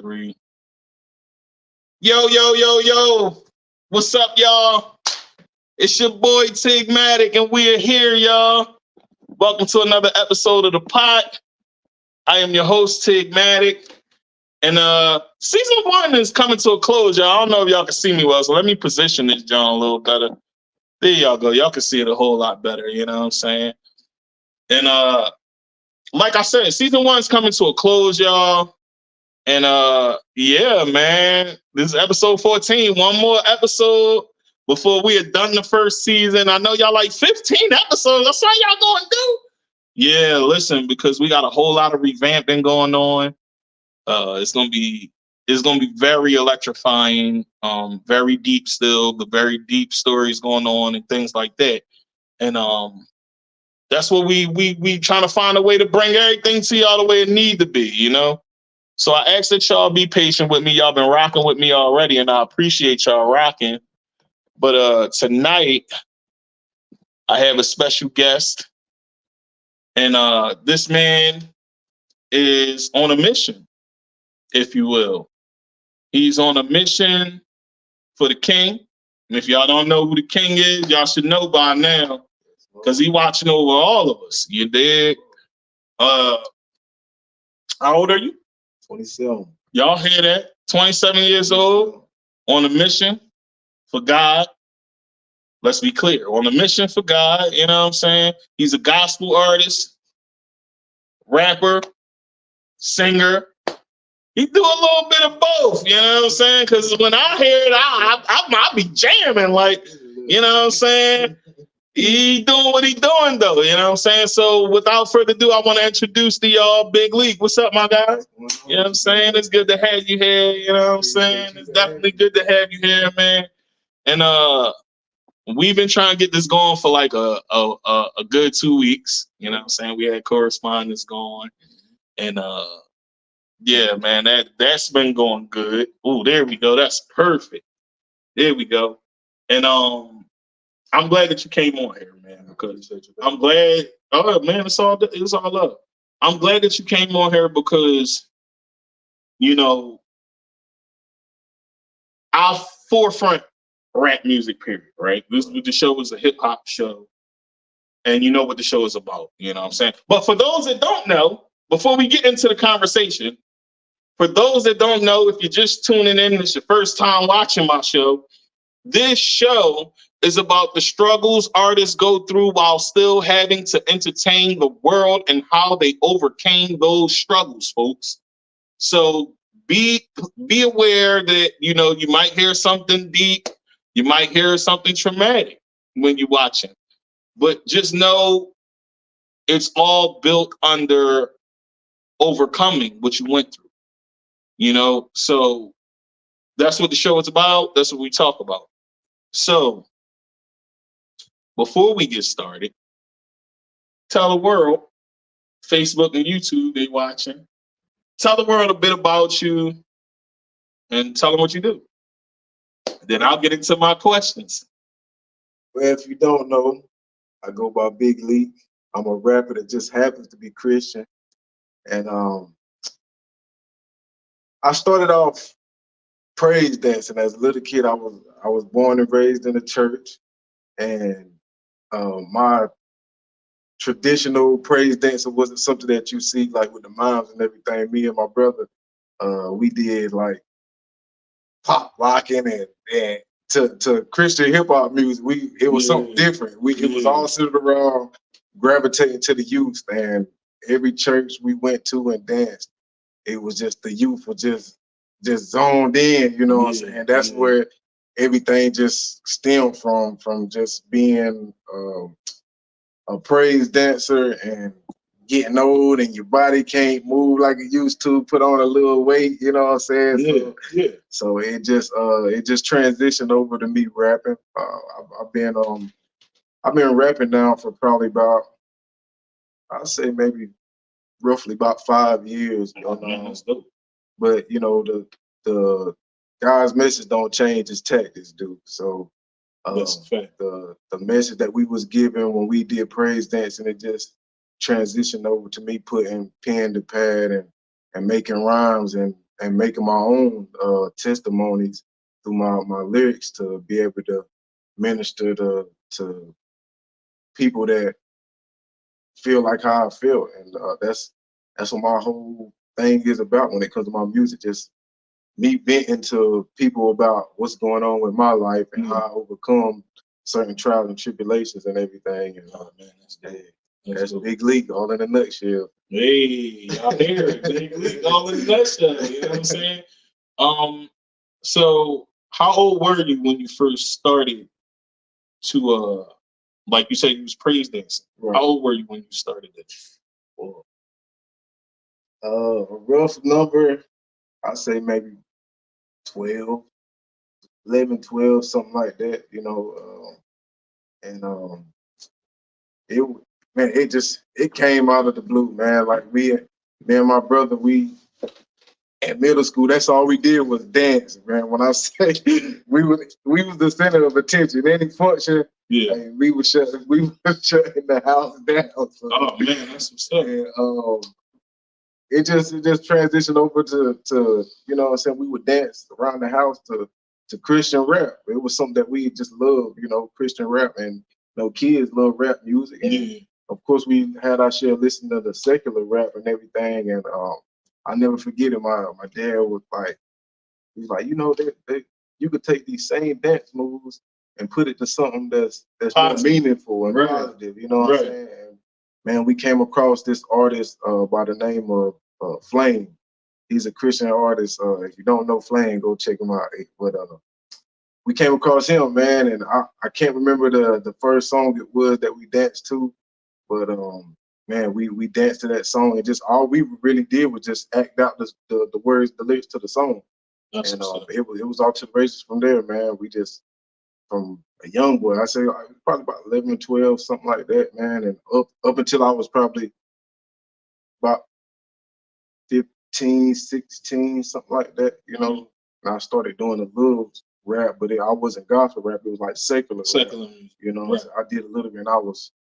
Three. Yo, yo, yo, yo. What's up, y'all? It's your boy Tigmatic, and we're here, y'all. Welcome to another episode of the Pot. I am your host, Tigmatic. And season 1 is coming to a close, y'all. I don't know if y'all can see me well, so let me position this John a little better. There y'all go. Y'all can see it a whole lot better, you know what I'm saying? And like I said, season 1 is coming to a close, y'all. And yeah, man, this is episode 14. One more episode before we are done the first season. I know y'all like 15 episodes. That's how y'all going to do. Yeah, listen, because we got a whole lot of revamping going on. It's gonna be very electrifying, very deep still, the very deep stories going on and things like that. And that's what we trying to find a way to bring everything to y'all the way it need to be, you know. So I ask that y'all be patient with me. Y'all been rocking with me already, and I appreciate y'all rocking. But tonight I have a special guest, and this man is on a mission, if you will. He's on a mission for the king. And if y'all don't know who the king is, y'all should know by now, because he watching over all of us. You dig? How old are you? 27. Y'all hear that? 27 years old, on a mission for God. Let's be clear, on a mission for God, you know what I'm saying? He's a gospel artist, rapper, singer. He do a little bit of both, you know what I'm saying? Because when I hear it, I be jamming, like, you know what I'm saying? He doing what he doing, though, you know what I'm saying? So without further ado, I want to introduce to y'all Big League. What's up, my guy? You know what I'm saying? It's good to have you here, you know what I'm saying? It's definitely good to have you here, man. And we've been trying to get this going for like a good 2 weeks. You know what I'm saying? We had correspondence going. And yeah, man, that's been going good. Oh, there we go. That's perfect. There we go. And I'm glad that you came on here, man, because I'm glad. Oh man, it's all love. I'm glad that you came on here because, you know, our forefront rap music period, right? The show is a hip hop show. And you know what the show is about, you know what I'm saying? But for those that don't know, before we get into the conversation, for those that don't know, if you're just tuning in, it's your first time watching my show, this show is about the struggles artists go through while still having to entertain the world and how they overcame those struggles, folks. So be aware that, you know, you might hear something deep, you might hear something traumatic when you're watching. But just know it's all built under overcoming what you went through, you know? So that's what the show is about. That's what we talk about. So before we get started, tell the world, Facebook and YouTube, they watching. Tell the world a bit about you and tell them what you do. Then I'll get into my questions. Well, if you don't know, I go by Big League. I'm a rapper that just happens to be Christian. And I started off praise dancing as a little kid. I was born and raised in a church, and my traditional praise dancing wasn't something that you see like with the moms and everything. Me and my brother, we did like pop locking and to Christian hip hop music. It was something different. It was all centered around gravitating to the youth, and every church we went to and danced, it was just the youth were just zoned in, you know what I'm saying? That's where everything just stemmed from just being a praise dancer and getting old and your body can't move like it used to, put on a little weight, you know what I'm saying? So it just transitioned over to me rapping. I've been rapping now for probably about, I'd say maybe roughly about 5 years. But you know, the God's message don't change, his tactics do. So the message that we was given when we did praise dancing, it just transitioned over to me putting pen to pad and making rhymes and and making my own testimonies through my lyrics to be able to minister to people that feel like how I feel, and that's what my whole thing is about when it comes to my music. Just me venting to people about what's going on with my life and how I overcome certain trials and tribulations and everything. And man, that's Big League all in a nutshell. Hey, y'all hear it? Big League all in a nutshell. You know what I'm saying? So how old were you when you first started to like you said you was praise dancing? Right. How old were you when you started it? Well, a rough number, I say maybe 12, 11, 12, something like that, you know. It man, it came out of the blue, man. Like me and my brother, we at middle school, that's all we did was dance, man. When I say we was the center of attention. Any function, and we were shutting the house down. So, oh man, that's what's up. And, it just transitioned over to you know what I'm saying, we would dance around the house to Christian rap. It was something that we just loved, you know, Christian rap, and you know, kids love rap music. And of course we had our share listening to the secular rap and everything. And I never forget it, my dad was like, he's like, you know, you could take these same dance moves and put it to something that's more meaningful and positive, you know what I'm saying? And man, we came across this artist by the name of Flame. He's a Christian artist. If you don't know Flame, go check him out. But we came across him, man, and I can't remember the first song it was that we danced to, but man, we danced to that song, and just all we really did was just act out the words, the lyrics to the song. That's and it was all to the races from there, man. We just, from a young boy, I say probably about 11, 12, something like that, man, and up until I was probably about 15, 16, something like that, you know. And I started doing a little rap, but I wasn't gospel rap. It was like secular rap, you know. Right. So I did a little bit, and I was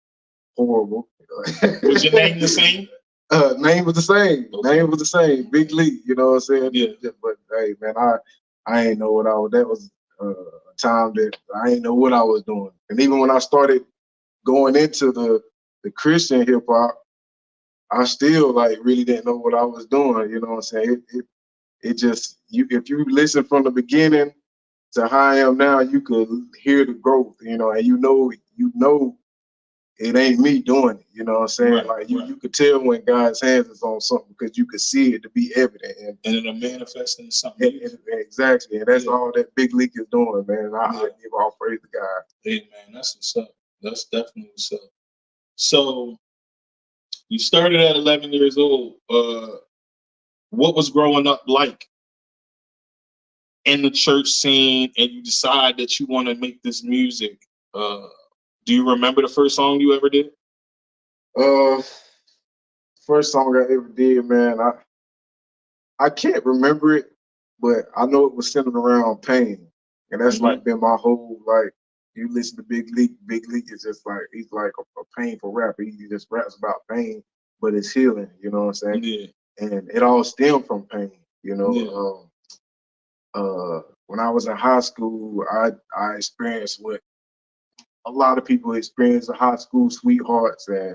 horrible. Was your name the same? Name was the same. Okay. Name was the same. Big League, you know what I'm saying? Yeah. But hey, man, I ain't know what I was. That was a time that I ain't know what I was doing. And even when I started going into the Christian hip hop, I still like really didn't know what I was doing. You know what I'm saying? It just, if you listen from the beginning to how I am now, you could hear the growth, you know, and you know it ain't me doing it, you know what I'm saying? Right, like you could tell when God's hands is on something because you could see it to be evident. And it'll manifest into something. Exactly. And that's all that Big League is doing, man. I give all praise to God. Hey man, that's what's up. That's definitely what's up. So you started at 11 years old. What was growing up like in the church scene, and you decide that you want to make this music? Do you remember the first song you ever did? First song I ever did, man, I can't remember it, but I know it was centered around pain. And that's like been my whole, like, you listen to Big League is just like, he's like a painful rapper. He just raps about pain, but it's healing, you know what I'm saying? Yeah. And it all stemmed from pain, you know. Yeah. When I was in high school, I experienced what a lot of people experience, the high school sweethearts, and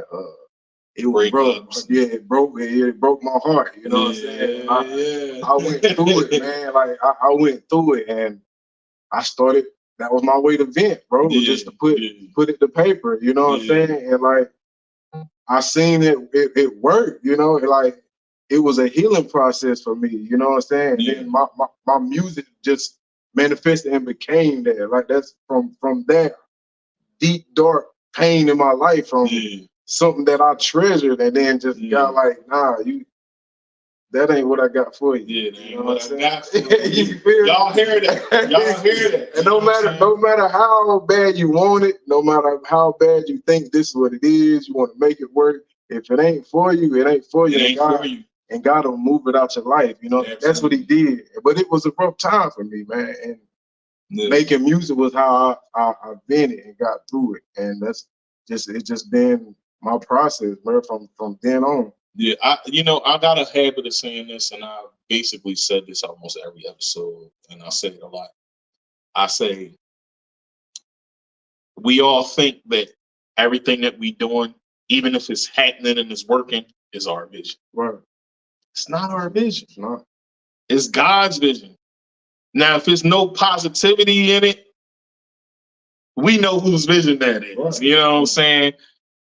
it was broke. Yeah, it broke my heart. You know what I'm saying? I went through it, man. Like I went through it, and I started. That was my way to vent, bro. Just to put it to paper. You know what I'm saying? And like I seen it worked. You know, like it was a healing process for me. You know what I'm saying? And then my music just manifested and became that. Like that's from that deep dark pain in my life from something that I treasured, and then just got like, nah, that ain't what I got for you. Yeah, that ain't what I got for you. Y'all hear that? Y'all hear that? And no matter how bad you want it, no matter how bad you think this is what it is, you want to make it work. If it ain't for you, it ain't for you. It ain't for you. And God will move it out your life. You know, that's what He did. But it was a rough time for me, man. And making music was how I vented and got through it, and it's just been my process, man, from then on. Yeah, I got a habit of saying this, and I basically said this almost every episode, and I say it a lot. I say we all think that everything that we doing, even if it's happening and it's working, is our vision. Right. It's not our vision. It's not. It's God's vision. Now, if there's no positivity in it, we know whose vision that is. Right. You know what I'm saying?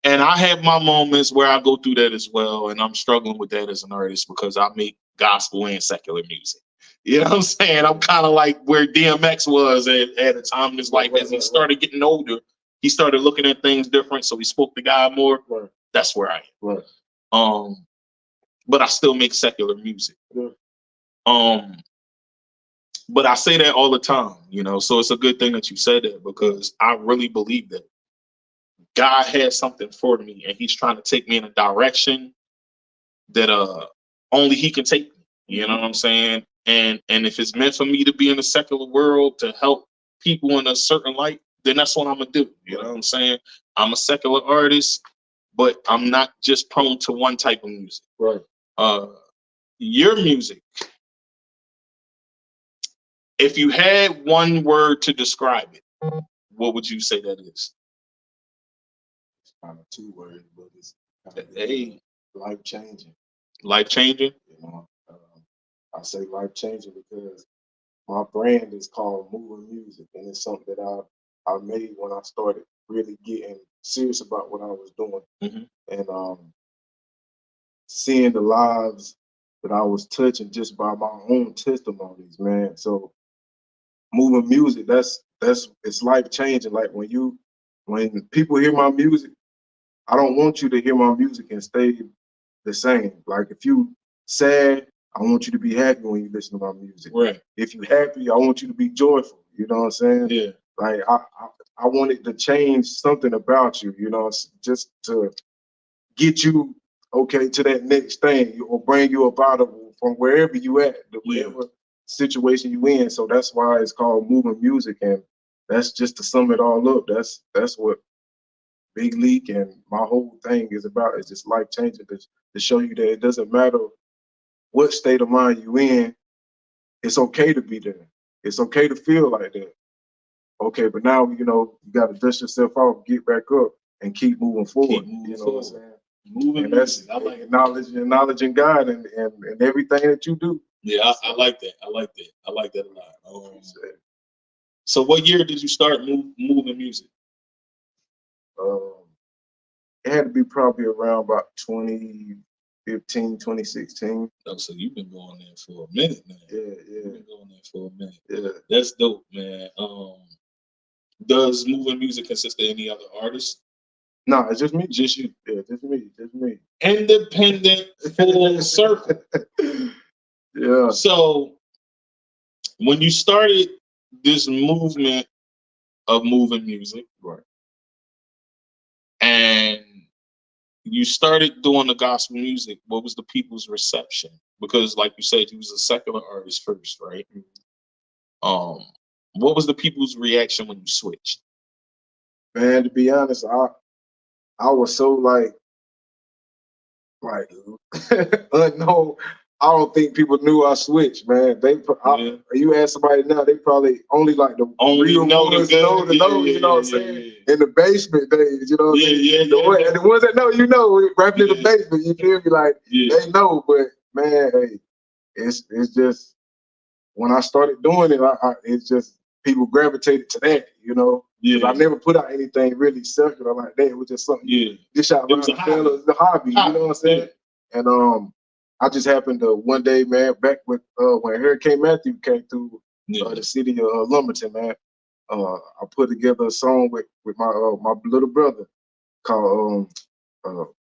And I have my moments where I go through that as well, and I'm struggling with that as an artist because I make gospel and secular music. You know what I'm saying? I'm kind of like where DMX was at a time in his life. As he started getting older, he started looking at things different, so he spoke to God more. Right. That's where I am. Right. But I still make secular music. Yeah. But I say that all the time, so it's a good thing that you said that because I really believe that God has something for me and he's trying to take me in a direction that only he can take me. You know what I'm saying? And if it's meant for me to be in the secular world to help people in a certain light, then that's what I'm gonna do. You know what I'm saying? I'm a secular artist, but I'm not just prone to one type of music. Right. Your music, if you had one word to describe it, what would you say that is? It's kind of 2 words, but it's life changing. Life changing? I say life changing because my brand is called Moving Music, and it's something that I made when I started really getting serious about what I was doing, and seeing the lives that I was touching just by my own testimonies, man. So moving music, it's life changing. Like when people hear my music, I don't want you to hear my music and stay the same. Like if you sad, I want you to be happy when you listen to my music. Right. If you happy, I want you to be joyful. You know what I'm saying? Yeah. Like I wanted to change something about you, just to get you okay to that next thing or bring you up out of from wherever you at, whatever situation you in. So that's why it's called Moving Music, and that's just to sum it all up. That's what Big League and my whole thing is about. Is just life changing to show you that it doesn't matter what state of mind you in. It's okay to be there. It's okay to feel like that. Okay, but now you got to dust yourself off, get back up, and keep moving forward. What I'm saying? Moving, and that's I like acknowledging God and everything that you do. Yeah, I like that. I like that a lot. So what year did you start moving music? It had to be probably around about 2015, 2016. Oh, so you've been going there for a minute now. Yeah. You've been going there for a minute. Yeah. That's dope, man. Does moving music consist of any other artists? No, it's just me. Just you. Yeah, just me. Independent, full circle. Yeah. So when you started this movement of moving music, right, and you started doing the gospel music, what was the people's reception? Because like you said, you was a secular artist first, right? What was the people's reaction when you switched? Man, to be honest, I was so like unknown. I don't think people knew I switched, man. You ask somebody now, they probably only like the real ones know, you know what I'm saying? In the basement days, you know what I'm saying? And the ones that know, right in the basement, you feel me? Like they know, but man, hey, it's just when I started doing it, it's just people gravitated to that, Because I never put out anything really secular like that. It was just something dish out around the fellas, the hobby, you know what I'm saying? And I just happened to one day, man, back with when Hurricane Matthew came through the city of Lumberton, man. I put together a song with my little brother called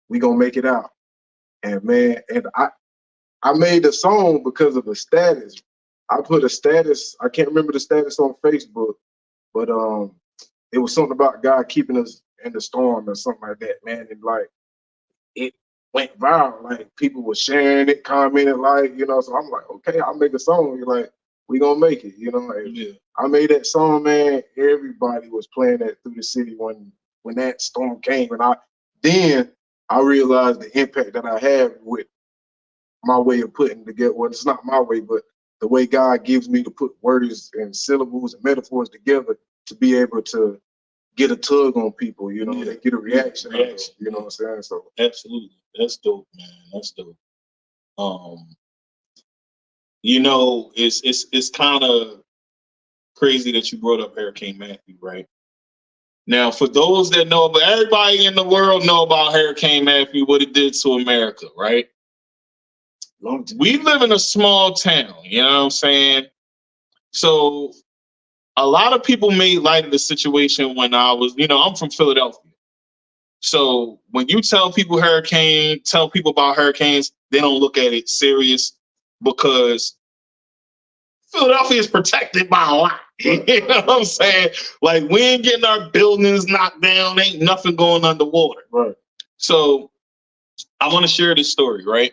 "We Gonna Make It Out," and man, I made the song because of the status. I put a status. I can't remember the status on Facebook, but it was something about God keeping us in the storm or something like that, man. And like it went viral. Like people were sharing it, commenting, So I'm like, okay, I'll make a song. You're like, we gonna make it, I made that song, man. Everybody was playing that through the city when that storm came, and then I realized the impact that I have with my way of putting together. Well, it's not my way, but the way God gives me to put words and syllables and metaphors together to be able to get a tug on people, you know, they get a reaction, you know what I'm saying? So absolutely. That's dope, man. That's dope. You know, it's kind of crazy that you brought up Hurricane Matthew, right? Now, for those that know, but everybody in the world know about Hurricane Matthew, what it did to America, right? We live in a small town, you know what I'm saying? So a lot of people made light of the situation when I was, you know, I'm from Philadelphia. So when you tell people about hurricanes, they don't look at it serious because Philadelphia is protected by a lot. You know what I'm saying? Like, we ain't getting our buildings knocked down. Ain't nothing going underwater. Right. So I want to share this story, right?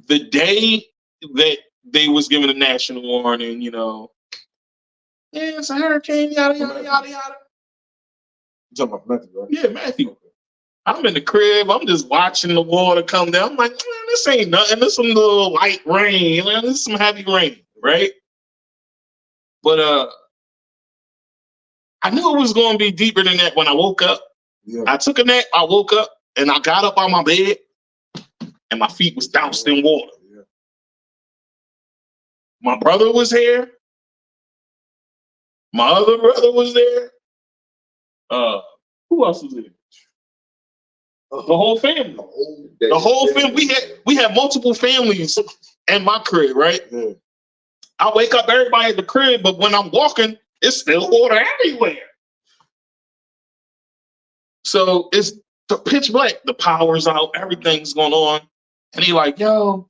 The day that they was given a national warning, you know, yeah, it's a hurricane, yada, yada, yada, yada. You talking about Matthew, right? Yeah, Matthew. I'm in the crib. I'm just watching the water come down. I'm like, man, this ain't nothing. This some little light rain. Man, this is some heavy rain, right? But I knew it was going to be deeper than that when I woke up. Yeah. I took a nap. I woke up and I got up on my bed and my feet was doused in water. Yeah. My brother was here. My other brother was there. Who else was there? The whole family. The whole family. We had multiple families in my crib, right? Yeah. I wake up everybody at the crib, but when I'm walking, it's still water everywhere. So it's the pitch black. The power's out. Everything's going on. And he like, yo,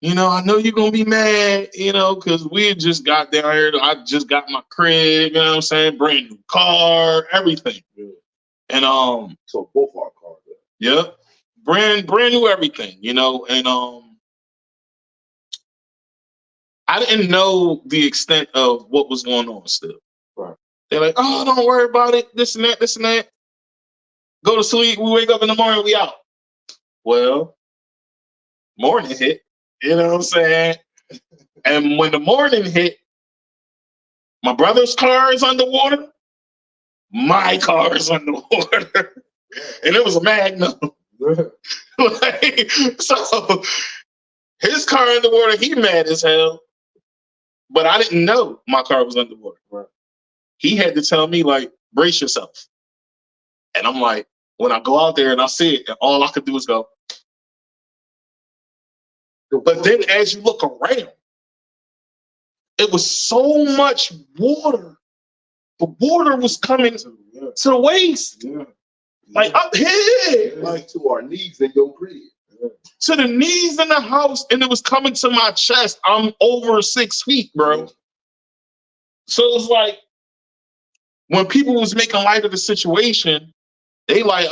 you know, I know you're going to be mad, you know, because we had just got down here. I just got my crib, you know what I'm saying? Brand new car, everything. Yeah. And so both our cars. Yeah. Brand new everything, you know, and I didn't know the extent of what was going on still. Right. They're like, oh, don't worry about it. This and that, this and that. Go to sleep. We wake up in the morning, we out. Well, morning hit. You know what I'm saying? And when the morning hit, my brother's car is underwater. My car is underwater. And it was a Magnum. Like, so his car underwater, he mad as hell. But I didn't know my car was underwater. Right. He had to tell me, like, brace yourself. And I'm like, when I go out there and I see it, and all I could do is go. But then as you look around, it was so much water. The water was coming to the waist. Yeah. Like up here. Like to our knees in your crib. To the knees in the house, and it was coming to my chest. I'm over 6 feet, bro. So it was like, when people was making light of the situation, they like,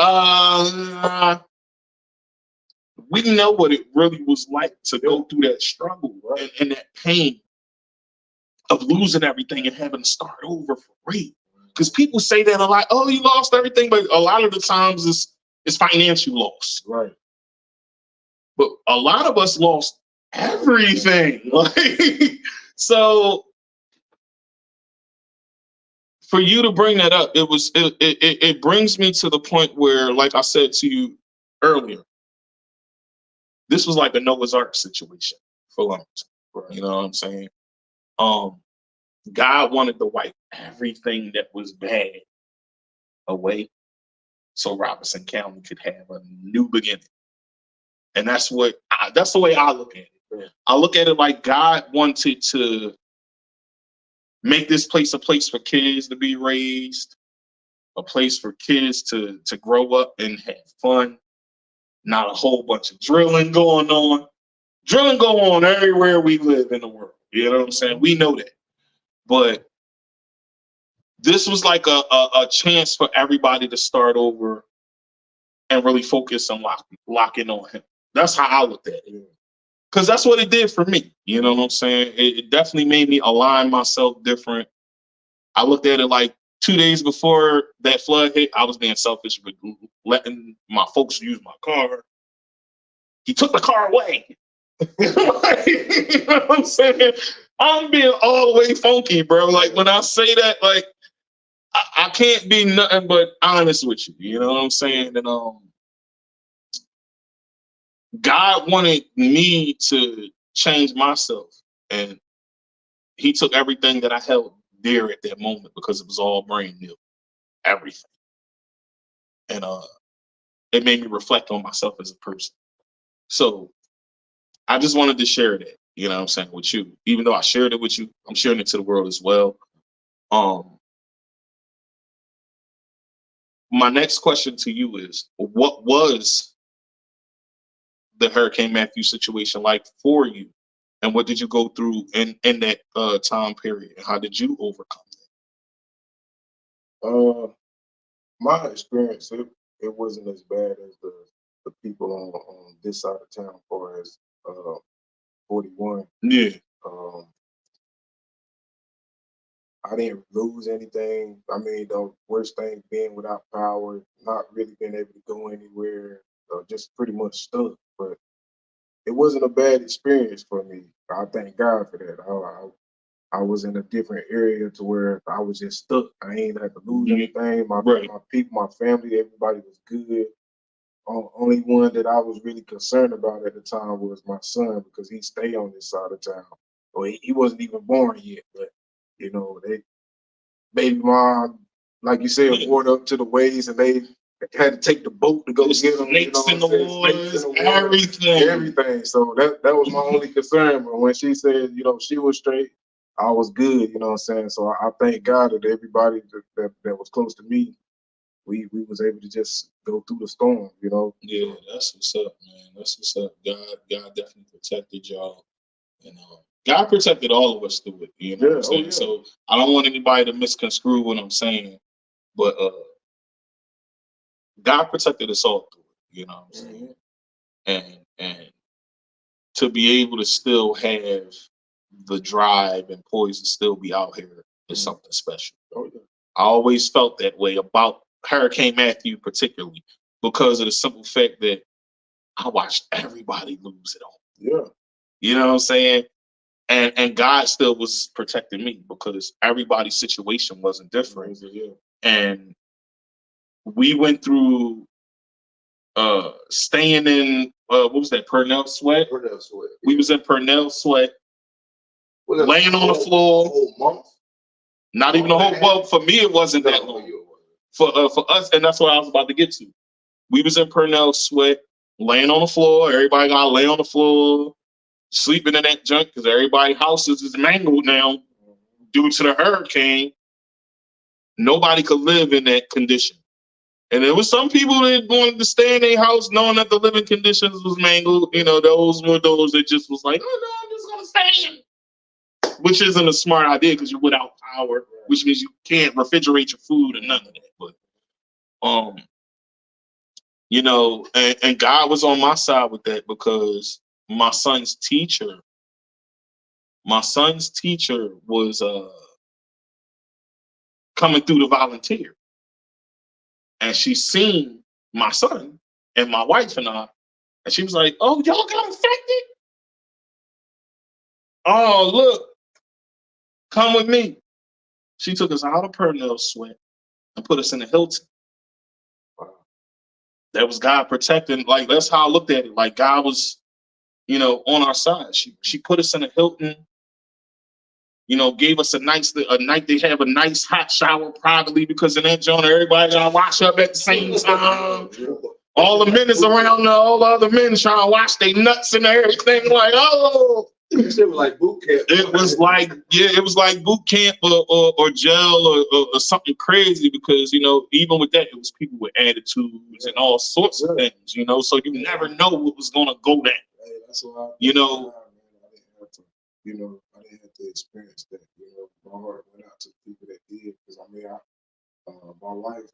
we know what it really was like to go through that struggle, right? And that pain of losing everything and having to start over for real. Because people say that a lot. Oh, you lost everything, but a lot of the times it's financial loss, right? But a lot of us lost everything. Like, so for you to bring that up, it brings me to the point where, like I said to you earlier, this was like a Noah's Ark situation for Lumberton. Right. You know what I'm saying? God wanted to wipe everything that was bad away so Robinson County could have a new beginning. And that's the way I look at it. Yeah. I look at it like God wanted to make this place a place for kids to be raised, a place for kids to grow up and have fun, not a whole bunch of drilling going on. Drilling go on everywhere we live in the world. You know what I'm saying? We know that. But this was like a chance for everybody to start over and really focus on locking on him. That's how I looked at it. Because that's what it did for me. You know what I'm saying? It definitely made me align myself different. I looked at it like 2 days before that flood hit, I was being selfish with letting my folks use my car. He took the car away. You know what I'm saying? I'm being all the way funky, bro. Like when I say that, like I can't be nothing but honest with you. You know what I'm saying? And God wanted me to change myself, and He took everything that I held dear at that moment because it was all brand new, everything, and it made me reflect on myself as a person. So I just wanted to share that, you know what I'm saying, with you. Even though I shared it with you, I'm sharing it to the world as well. My next question to you is, what was the Hurricane Matthew situation like for you? And what did you go through in that time period? And how did you overcome My experience, it wasn't as bad as the people on this side of town, as far as 41. Yeah. I didn't lose anything. I mean, the worst thing being without power, not really being able to go anywhere, just pretty much stuck. But it wasn't a bad experience for me. I thank God for that. I was in a different area to where I was just stuck. I ain't had to lose anything. My people, my family, everybody was good. Only one that I was really concerned about at the time was my son, because he stayed on this side of town. Well, he wasn't even born yet, but you know, baby mom, like you said, moored up to the ways, and they had to take the boat to go get them. Snakes in the waters, everything. So that was my only concern. But when she said, you know, she was straight, I was good. You know what I'm saying? So I thank God that everybody that was close to me, we was able to just go through the storm. You know? Yeah, that's what's up, man. That's what's up. God definitely protected y'all. And God protected all of us through it. You know what I'm saying? So I don't want anybody to misconstrue what I'm saying, but God protected us all through it. You know what I'm saying? And to be able to still have the drive and poise to still be out here is something special. I always felt that way about Hurricane Matthew, particularly because of the simple fact that I watched everybody lose it all. Yeah. You know what I'm saying? And God still was protecting me because everybody's situation wasn't different. And we went through staying in what was that, Purnell Sweat? Purnell Sweat. We was in Purnell Sweat, laying on the floor. Whole month? Not even a whole month. For me, it wasn't that long. For us, and that's what I was about to get to. We was in Purnell Sweat, laying on the floor. Everybody got to lay on the floor, sleeping in that junk because everybody's houses is mangled now due to the hurricane. Nobody could live in that condition. And there was some people that wanted to stay in their house knowing that the living conditions was mangled. You know, those were those that just was like, oh, no, I'm just going to stay in. Which isn't a smart idea because you're without power, which means you can't refrigerate your food and none of that. But, you know, and God was on my side with that because my son's teacher was coming through to volunteer. And she seen my son and my wife and I, and she was like, oh, y'all got infected? Oh, look, come with me. She took us out of Purnell Sweat and put us in the Hilton. That was God protecting. Like, that's how I looked at it. Like, God was, you know, on our side. She put us in a Hilton, you know, gave us a night. They have a nice hot shower privately because in that joint, everybody got to wash up at the same time. All the men is around, all the other men trying to wash their nuts and everything. Like, oh. It was like boot camp. It was like, it was like boot camp or jail or something crazy because, you know, even with that, it was people with attitudes and all sorts of things, you know, so you never know what was going to go down. That's why you know, I didn't have to experience that. You know, my heart went out to the people that did, because I mean, my wife,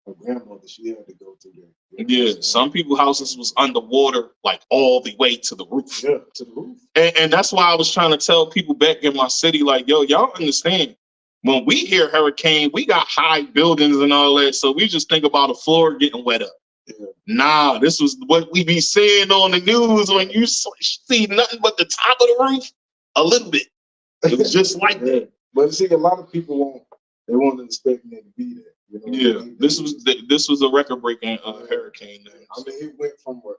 her grandmother, she had to go through that. Yeah, some people's houses was underwater, like all the way to the roof. Yeah, to the roof. And that's why I was trying to tell people back in my city, like, yo, y'all understand, when we hear hurricane, we got high buildings and all that, so we just think about the floor getting wet up. Yeah. Nah, this was what we be seeing on the news when you see nothing but the top of the roof, a little bit. It was just like that. But see, a lot of people won't expect it to be there. You know? Yeah, this was a record-breaking hurricane. I mean, it went from what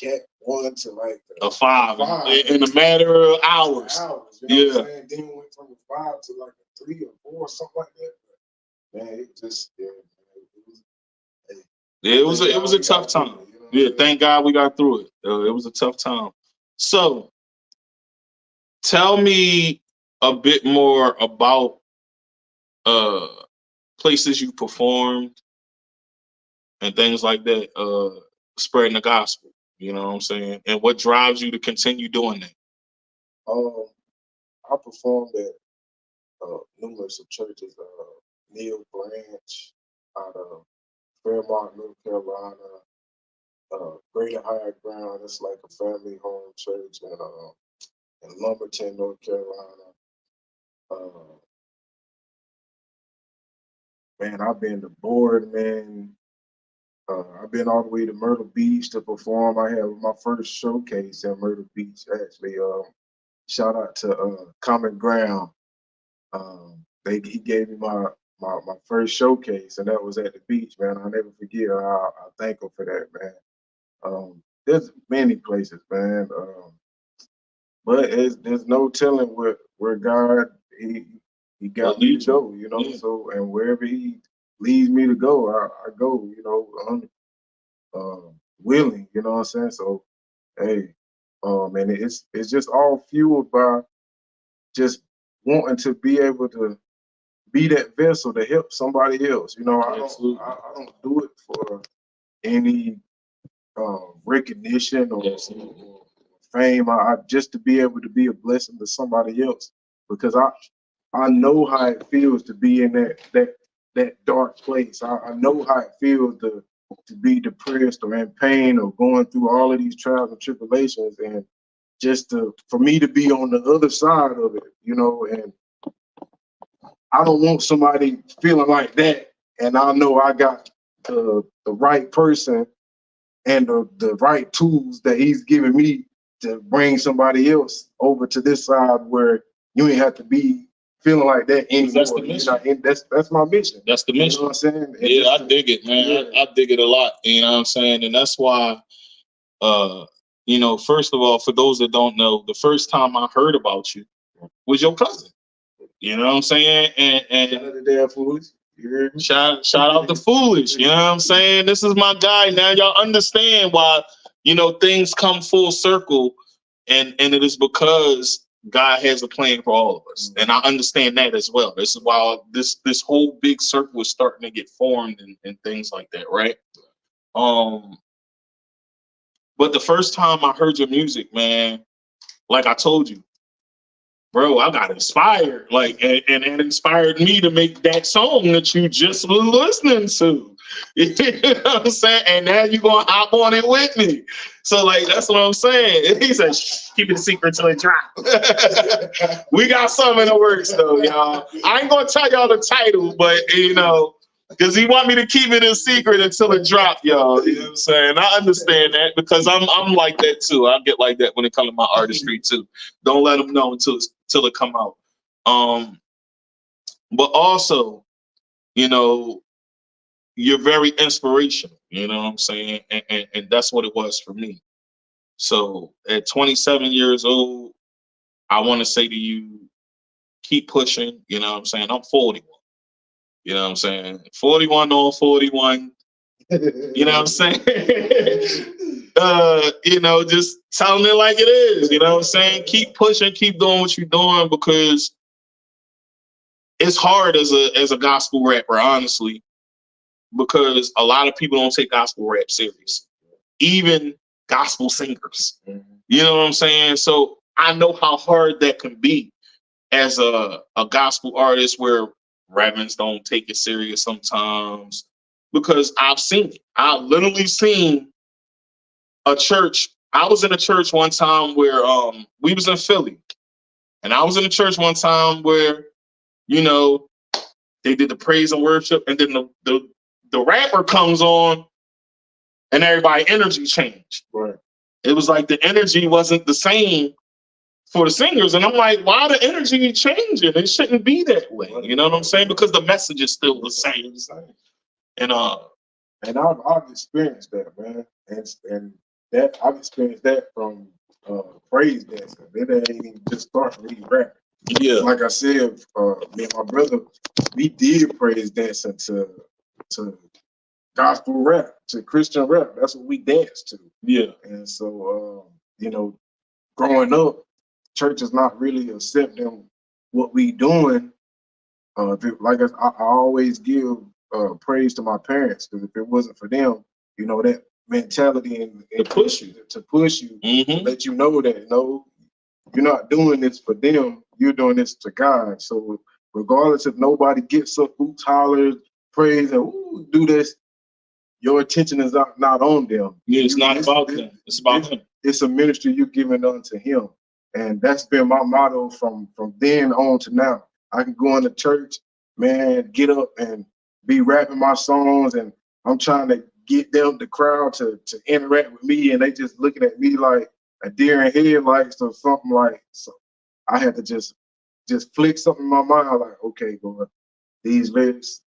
Cat 1 to like a 5 in a matter of hours. You know what I'm saying? Then it went from a 5 to like a 3 or 4 or something like that. But, man, it just it was a tough time. Thank God we got through it. It was a tough time. So, tell me a bit more about places you performed and things like that, spreading the gospel. You know what I'm saying? And what drives you to continue doing that? I performed at numerous of churches. Neil Branch out of Fairmont, North Carolina. Greater High Ground. It's like a family home church in Lumberton, North Carolina. Man, I've been to Boardman. I've been all the way to Myrtle Beach to perform. I had my first showcase in Myrtle Beach, actually. Shout out to Common Ground. He gave me my first showcase, and that was at the beach, man. I'll never forget. I thank him for that, man. There's many places, man. But there's no telling where God he got me to go, you know. Yeah. So, and wherever he leads me to go, I go, you know, willing, you know what I'm saying? So, hey, and it's just all fueled by just wanting to be able to be that vessel to help somebody else. You know, I don't do it for any recognition or fame. I just to be able to be a blessing to somebody else, because I know how it feels to be in that dark place. I know how it feels to be depressed or in pain or going through all of these trials and tribulations, and just for me to be on the other side of it, you know. And I don't want somebody feeling like that, and I know I got the right person and the right tools that he's giving me to bring somebody else over to this side where you ain't have to be feeling like that anymore. That's the mission. You know, that's my mission. That's the mission. You know what I'm saying? Yeah, I dig it, man. Yeah. I dig it a lot. You know what I'm saying? And that's why, you know, first of all, for those that don't know, the first time I heard about you was your cousin. You know what I'm saying? And the damn Foolish. Shout out to Foolish. You know what I'm saying? This is my guy. Now y'all understand why, you know, things come full circle, and it is because God has a plan for all of us. And I understand that as well. This is why this whole big circle is starting to get formed and things like that, right? But the first time I heard your music, man, like I told you, bro, I got inspired, like, and it inspired me to make that song that you just were listening to. You know what I'm saying? And now you're going to hop on it with me. So, like, that's what I'm saying. He said, shh, keep it a secret till it drops. We got something in the works, though, y'all. I ain't going to tell y'all the title, but, you know, because he want me to keep it a secret until it drop, y'all. You know what I'm saying? I understand that, because I'm like that too. I get like that when it comes to my artistry too. Don't let them know until it come out. But also, you know, you're very inspirational. You know what I'm saying? And that's what it was for me. So at 27 years old, I want to say to you, keep pushing. You know what I'm saying? I'm 41. You know what I'm saying? 41 on 41. You know what I'm saying? You know, just telling it like it is. You know what I'm saying? Keep pushing, keep doing what you're doing, because it's hard as a gospel rapper, honestly, because a lot of people don't take gospel rap serious, even gospel singers. You know what I'm saying? So I know how hard that can be as a gospel artist, where reverends don't take it serious sometimes, because I've seen it. I literally seen a church. I was in a church one time where we was in Philly, And I was in a church one time where, you know, they did the praise and worship, and then the rapper comes on, and everybody energy changed. Right. It was like the energy wasn't the same for the singers, and I'm like, why the energy changing? It shouldn't be that way. You know what I'm saying? Because the message is still the same. And I've experienced that, man, and that I've experienced that from praise dancing. It ain't even just start from me rapping. yeah, Like I said, me and my brother, we did praise dancing to gospel rap, to Christian rap. That's what we danced to. yeah, And so, you know, growing up, church is not really accepting what we doing. Like I always give praise to my parents, because if it wasn't for them, you know, that mentality and to push you. to push you, Mm-hmm. to let you know that no, you're not doing this for them, you're doing this to God. So regardless if nobody gets up, hoots, hollers, praise, and ooh, do this, your attention is not on them. Yeah, it's not about them. It's about him. It's a ministry you're giving unto him. And that's been my motto from then on to now. I can go into church, man, get up and be rapping my songs, and I'm trying to get them, the crowd, to interact with me, and they just looking at me like a deer in headlights or something. Like, so I had to just flick something in my mind, like, okay, God, these lyrics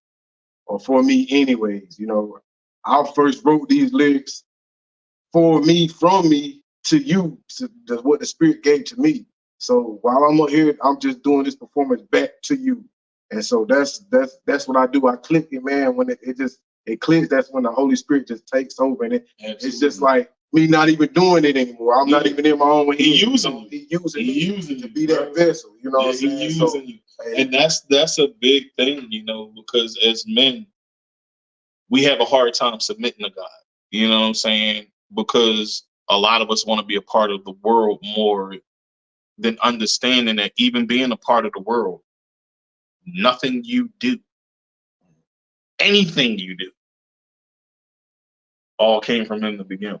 are for me anyways. You know, I first wrote these lyrics for me, from me to you, to what the Spirit gave to me. So while I'm up here, I'm just doing this performance back to you. And so that's what I do. I click it, man. When it clicks, that's when the Holy Spirit just takes over, and it's just like me not even doing it anymore. I'm not even in my own way. He using He using you to be that vessel. You know what I'm saying? He using you. And that's a big thing, you know, because as men, we have a hard time submitting to God. You know what I'm saying? Because a lot of us want to be a part of the world more than understanding that even being a part of the world, nothing you do, anything you do, all came from him to begin with.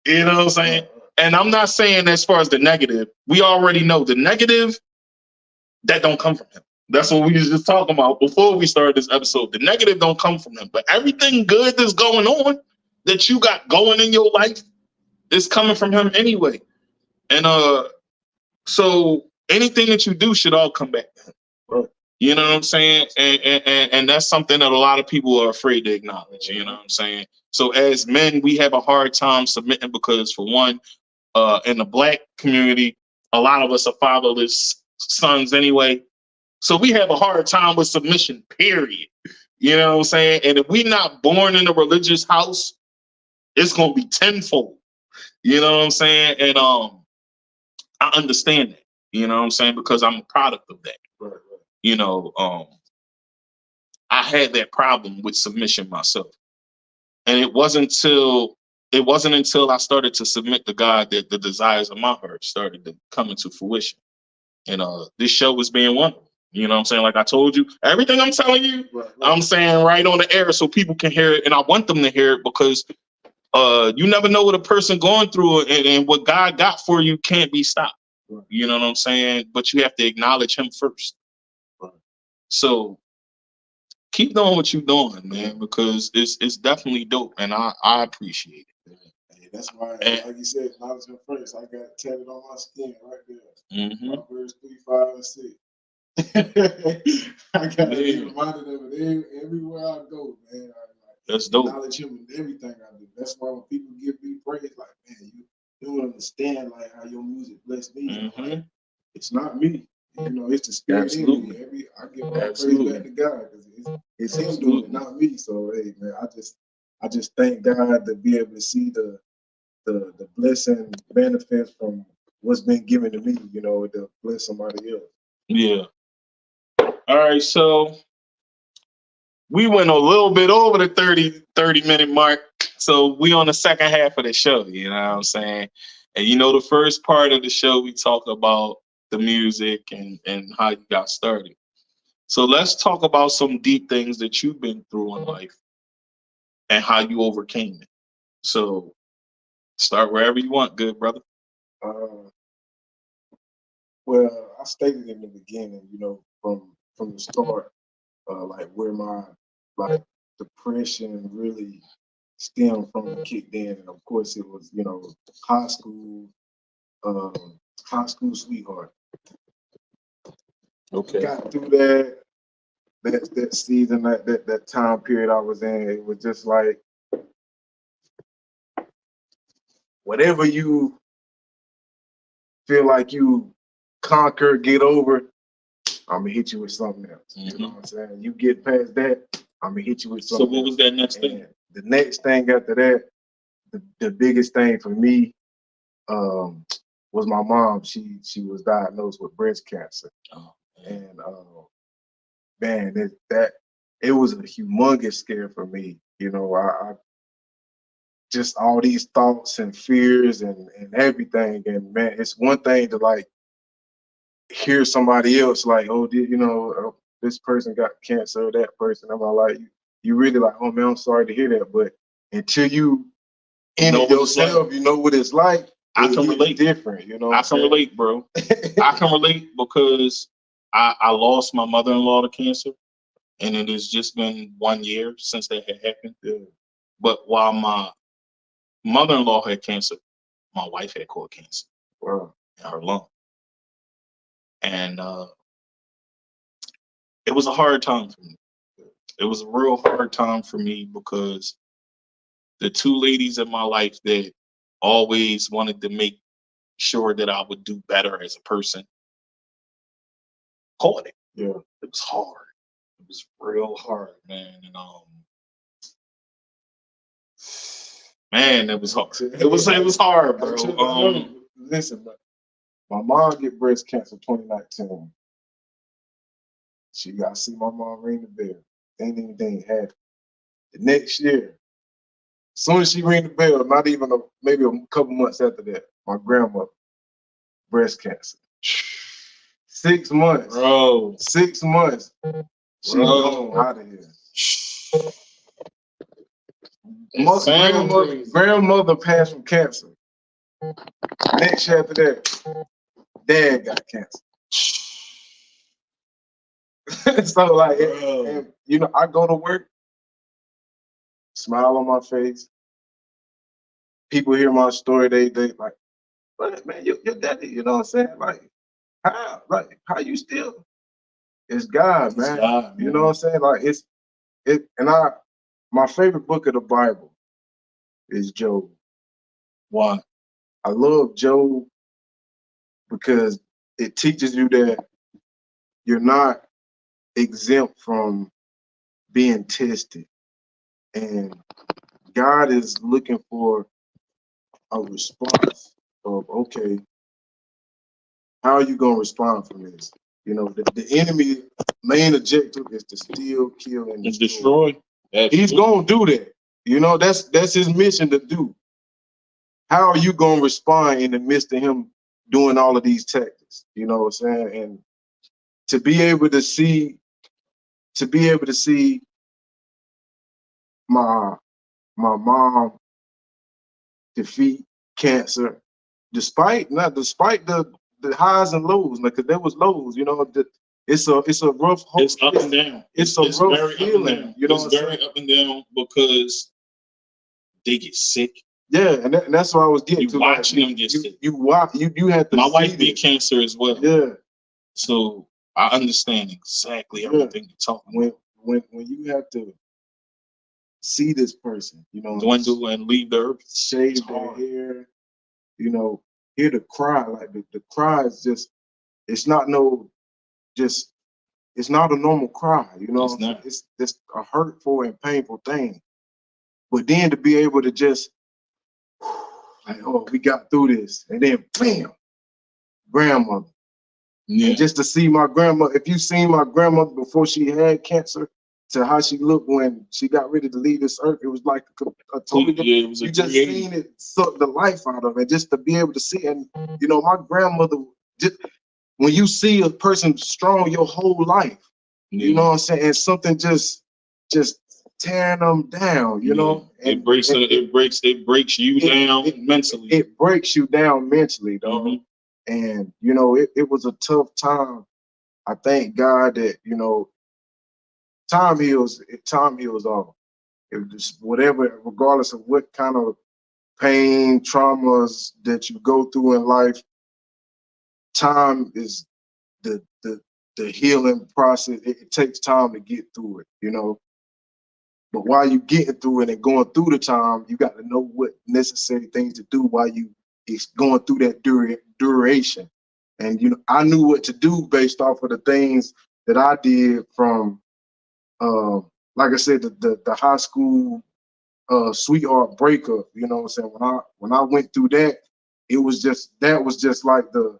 You know what I'm saying? And I'm not saying as far as the negative, we already know the negative, that don't come from him. That's what we was just talking about before we started this episode. The negative don't come from him, but everything good that's going on, that you got going in your life, is coming from him anyway. And so anything that you do should all come back to him. Right. You know what I'm saying? And that's something that a lot of people are afraid to acknowledge. You know what I'm saying? So as men, we have a hard time submitting because, for one, in the Black community, a lot of us are fatherless sons anyway. So we have a hard time with submission, period. You know what I'm saying? And if we're not born in a religious house, it's going to be tenfold. You know what I'm saying? And I understand that. You know what I'm saying? Because I'm a product of that. Right. You know, I had that problem with submission myself. And it wasn't until I started to submit to God that the desires of my heart started to come into fruition. And this show was being one of them. You know what I'm saying? Like I told you, everything I'm telling you, Right. I'm saying right on the air so people can hear it. And I want them to hear it because you never know what a person going through, and what God got for you can't be stopped. Right. You know what I'm saying? But you have to acknowledge him first. Right. So keep doing what you're doing, man, because it's definitely dope, and I appreciate it. Hey, that's why, like you said, knowledge him first. I got it tatted on my skin right there. Mm-hmm. Proverbs 3, 5, and 6. I got to be reminded of it everywhere I go, man. That's dope. Acknowledge him in everything I do. That's why when people give me praise, like, man, you don't understand like how your music blessed me. Mm-hmm. Like, it's not me. You know, it's the Spirit in me. I give my praise back to God, because it's him doing it, not me. So hey, man, I just thank God to be able to see the blessing manifest from what's been given to me, you know, to bless somebody else. Yeah. All right, so we went a little bit over the 30-minute mark. So we on the second half of the show, you know what I'm saying? And you know, the first part of the show, we talked about the music and how you got started. So let's talk about some deep things that you've been through in life and how you overcame it. So start wherever you want, good brother. Well, I stated in the beginning, you know, from the start, like where my like depression really stemmed from and kicked in, and of course it was, you know, high school, um, high school sweetheart. Okay. Got through that season, that time period I was in. It was just like whatever you feel like you conquer, get over, I'm gonna hit you with something else. You know what I'm saying? You get past that, I'm gonna hit you with something. So what was that next thing? And the next thing after that, the biggest thing for me was my mom. She was diagnosed with breast cancer. Oh, And man, it was a humongous scare for me. You know, I just all these thoughts and fears and everything. And man, it's one thing to like hear somebody else like, oh, you know, this person got cancer, or that person. I'm like, you really like, oh man, I'm sorry to hear that. But until you in it yourself, you know what it's like. I can relate. Different, you know. I can relate, bro. I can relate because I lost my mother-in-law to cancer, and it has just been 1 year since that had happened. Yeah. But while my mother-in-law had cancer, my wife had core cancer Wow. in her lung. And it was a hard time for me. It was a real hard time for me because the two ladies in my life that always wanted to make sure that I would do better as a person caught it. Yeah. It was hard. It was real hard, man. And man, it was hard. It was hard, bro. Listen, my mom get breast cancer 2019. She got to see my mom ring the bell. Ain't anything happened. The next year, as soon as she ring the bell, not even maybe a couple months after that, my grandmother, breast cancer. 6 months. Bro. 6 months. She gone out of here. Grandmother passed from cancer. Next year after that, dad got cancer. So like, and, you know, I go to work, smile on my face. People hear my story, they like, but man, your daddy, you know what I'm saying? Like how you still? It's God, man. God, man. You know what I'm saying? Like my favorite book of the Bible is Job. Why? I love Job because it teaches you that you're not exempt from being tested. And God is looking for a response of, okay, how are you going to respond from this? You know, the enemy main objective is to steal, kill, and destroy. He's going to do that. You know, that's his mission to do. How are you going to respond in the midst of him doing all of these tactics? You know what I'm saying? And to be able to see my mom defeat cancer, despite the highs and lows, because there was lows, you know. It's a rough. It's up and down. It's a rough feeling. You know, it's very up and down because they get sick. Yeah, and that's what I was getting to. Watching them get sick. You had to. My wife beat cancer as well. Yeah. So I understand exactly everything you're talking about. When you have to see this person, you know, dwindle and leave the earth, shave their hair, you know, hear the cry, like the cry is just, it's not a normal cry, you know. It's just a hurtful and painful thing. But then to be able to just like, oh, we got through this, and then bam, grandmother. Yeah. And just to see my grandmother, if you seen my grandmother before she had cancer, to how she looked when she got ready to leave this earth, it was like a totally different. You just seen it suck the life out of it, just to be able to see. And you know, my grandmother, just when you see a person strong your whole life, you know what I'm saying, and something just tearing them down, you know. And it breaks you down mentally. It breaks you down mentally, though. And, you know, it was a tough time. I thank God that, you know, time heals all. It just, whatever, regardless of what kind of pain, traumas that you go through in life, time is the healing process. It takes time to get through it, you know. But while you getting through it and going through the time, you got to know what necessary things to do while you is going through that duration. And you know, I knew what to do based off of the things that I did from, like I said, the high school sweetheart breakup. You know what I'm saying? When I went through that, it was just like the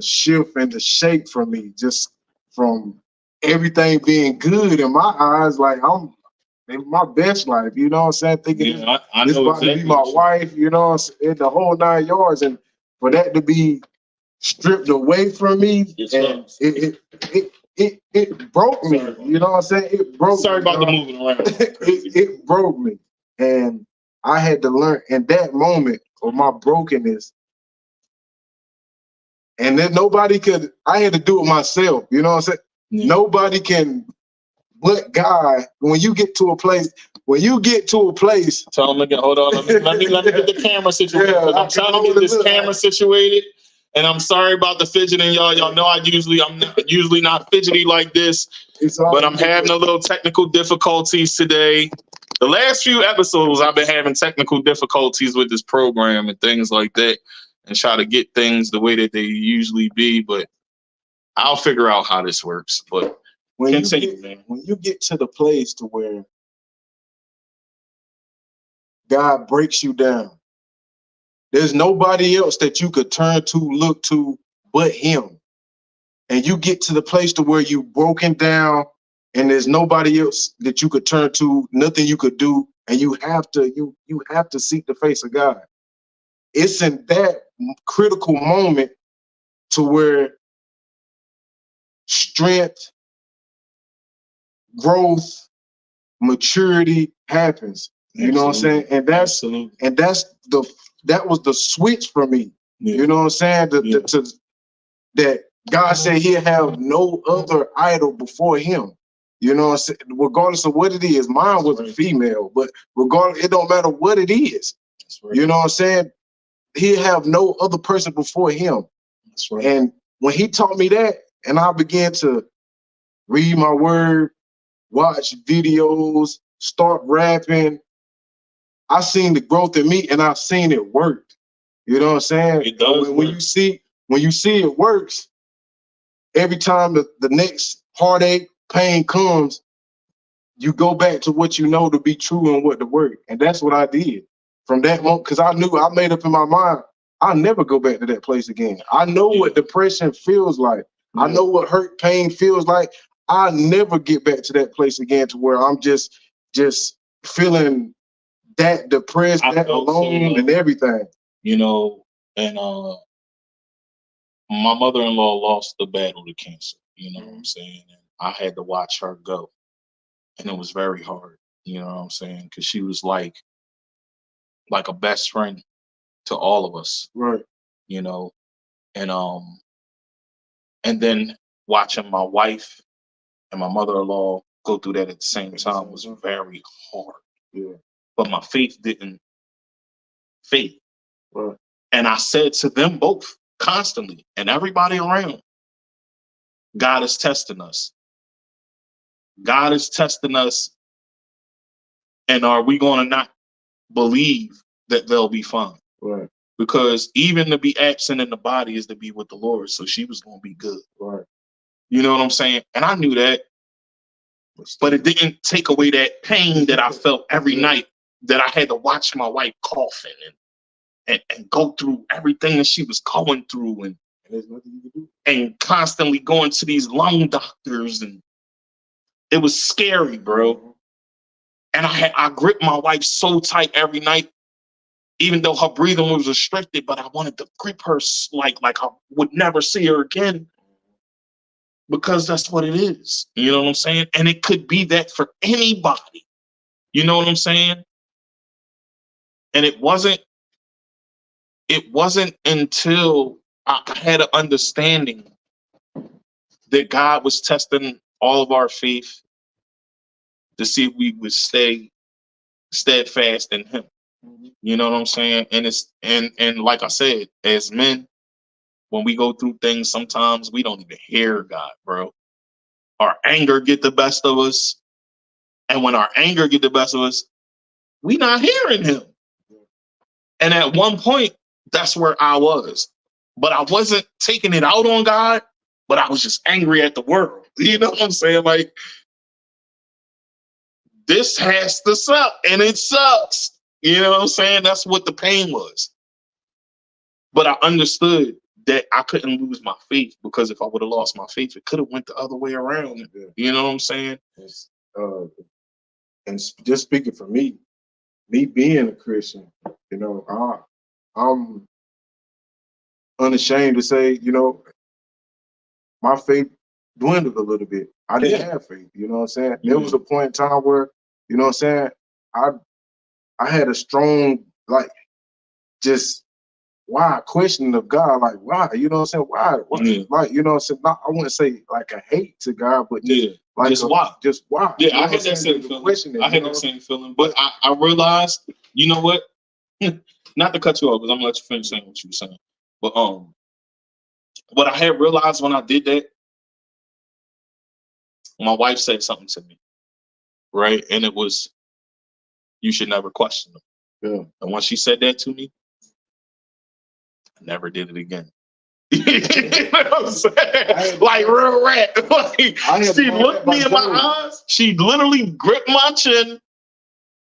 shift and the shake for me, just from everything being good in my eyes, like I'm in my best life, you know what I'm saying? Thinking I this know about exactly to be my wife, you know, in the whole 9 yards, and for that to be stripped away from me, and it broke me, you know what I'm saying? It broke Sorry me, about the moving around. it broke me. And I had to learn in that moment of my brokenness. And then I had to do it myself. You know what I'm saying? Yeah. Nobody can but God. When you get to a place, tell them again, hold on, let me get the camera situated. Yeah, I'm trying to get this camera situated. And I'm sorry about the fidgeting, y'all. Y'all know I'm usually not fidgety like this, but I'm having a little technical difficulties today. The last few episodes, I've been having technical difficulties with this program and things like that, and try to get things the way that they usually be. But I'll figure out how this works. But when you get to the place to where God breaks you down, there's nobody else that you could turn to, look to, but Him. And you get to the place to where you broken down, and there's nobody else that you could turn to, nothing you could do, and you have to seek the face of God. It's in that critical moment to where strength, growth, maturity happens. You know what I'm saying? And that was the switch for me. Yeah. You know what I'm saying? That God said He'll have no other idol before Him. You know what I'm saying? Regardless of what it is. Mine was a female, but regardless, it don't matter what it is. Right. You know what I'm saying? He'll have no other person before Him. That's right. And when He taught me that, and I began to read my word, watch videos, start rapping, I seen the growth in me, and I've seen it work. You know what I'm saying? It does. When you see it works, every time the next heartache, pain comes, you go back to what you know to be true and what to work. And that's what I did from that moment, because I knew, I made up in my mind, I'll never go back to that place again. I know what depression feels like. I know what hurt, pain feels like. I'll never get back to that place again to where I'm just feeling that depressed, that alone, and everything. You know, and my mother-in-law lost the battle to cancer. You know what I'm saying? And I had to watch her go, and it was very hard. You know what I'm saying? Because she was like a best friend to all of us. Right. You know, and then watching my wife and my mother-in-law go through that at the same time was very hard. Yeah. But my faith didn't fade. Right. And I said to them both constantly, and everybody around, God is testing us. God is testing us. And are we going to not believe that they'll be fine? Right. Because even to be absent in the body is to be with the Lord. So she was going to be good. Right. You know what I'm saying? And I knew that. But it didn't take away that pain that I felt every night, that I had to watch my wife coughing and go through everything that she was going through, and constantly going to these lung doctors, and it was scary, bro. And I gripped my wife so tight every night, even though her breathing was restricted, but I wanted to grip her like I would never see her again, because that's what it is. You know what I'm saying? And it could be that for anybody. You know what I'm saying? And it wasn't it wasn't until I had an understanding that God was testing all of our faith to see if we would stay steadfast in Him. You know what I'm saying? And it's and like I said, as men, when we go through things, sometimes we don't even hear God, bro. Our anger get the best of us, and when our anger get the best of us, we not hearing Him. And at one point, that's where I was, but I wasn't taking it out on God, but I was just angry at the world. You know what I'm saying? Like, this has to suck, and it sucks. You know what I'm saying? That's what the pain was. But I understood that I couldn't lose my faith, because if I would have lost my faith, it could have went the other way around. Yeah. You know what I'm saying? And just speaking for me being a Christian, you know, I'm unashamed to say, you know, my faith dwindled a little bit. I didn't have faith, you know what I'm saying? There was a point in time where, you know what I'm saying, I had a strong, like, just why questioning of God, like why, you know what I'm saying? Why? Like, you know what I'm saying? Not, I wouldn't say like a hate to God, but just like just why? Just why? Yeah, I had that same feeling. I had that same feeling, but I realized, you know what? Not to cut you off, because I'm gonna let you finish saying what you were saying. But what I had realized when I did that, my wife said something to me, right? And it was, you should never question them. Yeah. And when she said that to me, I never did it again. You know what I'm saying? Like real rat. Like, she looked me in my eyes. She literally gripped my chin,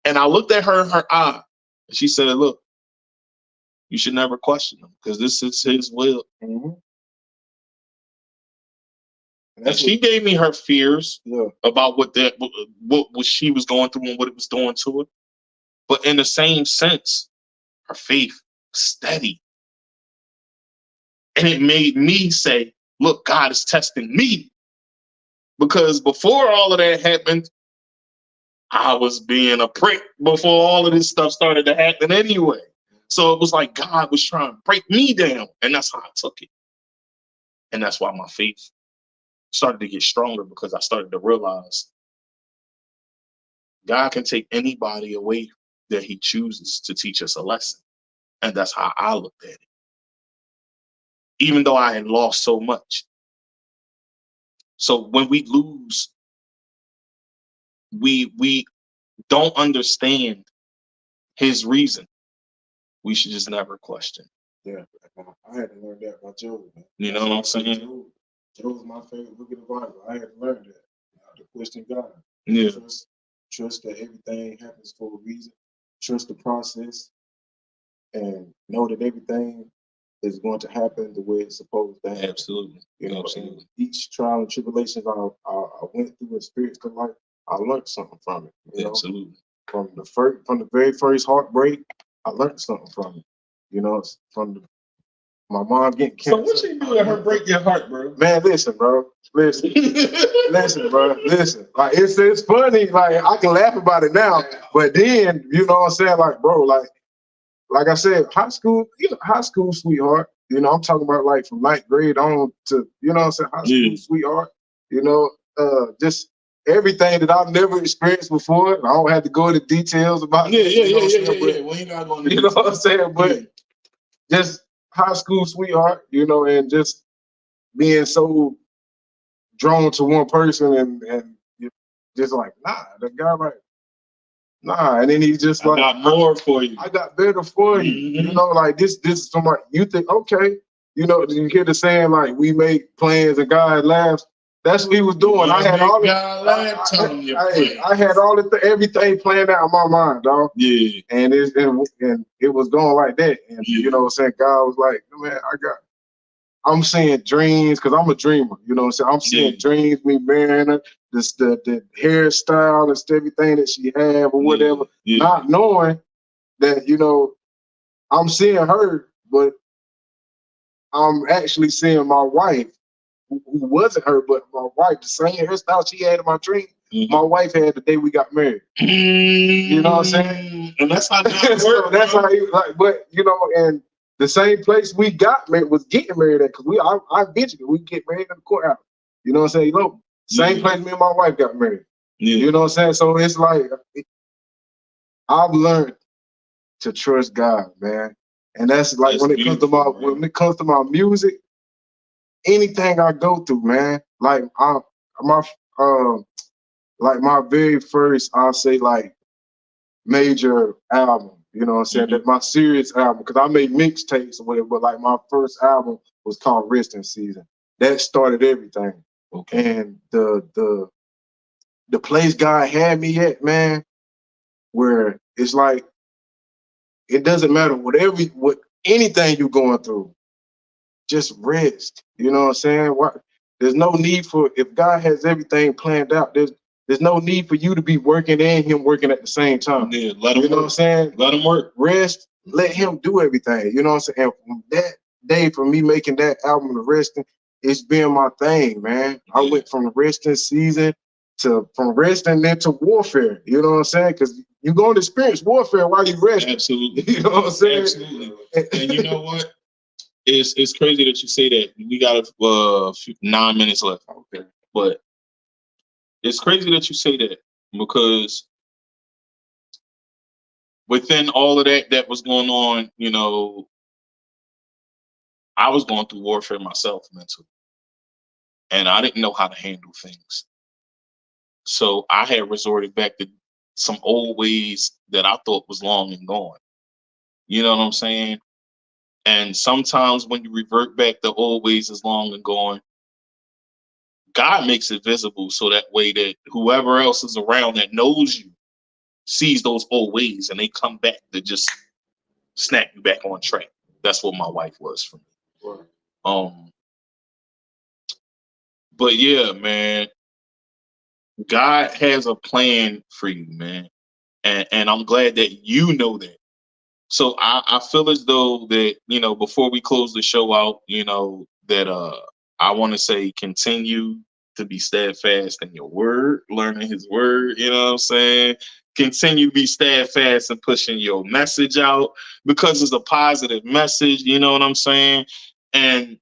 and I looked at her in her eye, and she said, "Look, you should never question him, because this is His will." Mm-hmm. And she gave me her fears about what she was going through and what it was doing to her. But in the same sense, her faith was steady. And it made me say, look, God is testing me. Because before all of that happened, I was being a prick before all of this stuff started to happen anyway. So it was like God was trying to break me down. And that's how I took it. And that's why my faith started to get stronger, because I started to realize God can take anybody away that He chooses to teach us a lesson. And that's how I looked at it. Even though I had lost so much. So when we lose, we don't understand His reason. We should just never question. Yeah, I had to learn that by Job, man. You know what I'm saying? Job was my favorite book in the Bible. I had to learn that. To question God. Yeah. Trust that everything happens for a reason. Trust the process, and know that everything is going to happen the way it's supposed to happen. Absolutely. You know, absolutely. Each trial and tribulation I went through in spiritual life, I learned something from it. You know? Absolutely. From the very first heartbreak, I learned something from it. You know, from my mom getting cancer. So what she do to her break your heart, bro? Man, listen, bro. Listen. Listen, bro. Listen. Like it's funny. Like I can laugh about it now, but then you know what I'm saying. Like, bro, like I said, high school sweetheart. You know, I'm talking about like from 9th grade on to, you know what I'm saying, high school sweetheart. You know, just everything that I've never experienced before. I don't have to go into details about Yeah. Well, you gotta go into you know what I'm saying? But just high school sweetheart, you know, and just being so drawn to one person and just like, nah, the guy like, nah. And then he's just like, I got more for you. I got better for you. You know, like this is somebody you think, okay, you know, you hear the saying like we make plans and God laughs. That's what he was doing. I had all everything planned out in my mind, dog. Yeah. And it was going like that. And you know what I'm saying? God was like, man, I'm seeing dreams, because I'm a dreamer, you know what I'm saying? I'm seeing dreams, me marrying her, the hairstyle and everything that she had or whatever, not knowing that, you know, I'm seeing her, but I'm actually seeing my wife, who wasn't her, but my wife, the same hairstyle she had in my dream, my wife had the day we got married. You know what I'm saying? And that's how God so works. that's how he, like, but you know, and the same place we got married was getting married at, because I eventually we get married in the courthouse. You know what I'm saying? You know, same place me and my wife got married. Yeah. You know what I'm saying? So it's like I've learned to trust God, man. And that's like That's when it comes to my beautiful, man. when it comes to my music, anything I go through, man. Like my like my very first, I'll say, like, major album, you know what I'm saying? Mhm. That my serious album, because I made mixtapes or whatever, but like my first album was called Resting Season. That started everything. Okay. And the place God had me at, man, where it's like it doesn't matter what anything you're going through, just rest. You know what I'm saying? What there's no need for, if God has everything planned out, there's no need for you to be working and him working at the same time. Yeah, let him You know what I'm work. saying? Let him work. Rest, let him do everything. You know what I'm saying? And from that day, for me making that album, The Resting, it's been my thing, man. I went from Resting Season from resting into warfare. You know what I'm saying? Because you're going to experience warfare while you rest. Absolutely. You know what I'm saying? Absolutely. And you know what? It's crazy that you say that. We got 9 minutes left. Okay. But it's crazy that you say that, because within all of that was going on, you know, I was going through warfare myself mentally, and I didn't know how to handle things. So I had resorted back to some old ways that I thought was long and gone. You know what I'm saying? And sometimes when you revert back to old ways is long and gone, God makes it visible so that way that whoever else is around that knows you sees those old ways and they come back to just snap you back on track. That's what my wife was for me. Right. But yeah, man, God has a plan for you, man. And I'm glad that you know that. So I feel as though that, you know, before we close the show out, you know, that I want to say continue to be steadfast in your word, learning his word, you know what I'm saying? Continue to be steadfast and pushing your message out, because it's a positive message, you know what I'm saying? And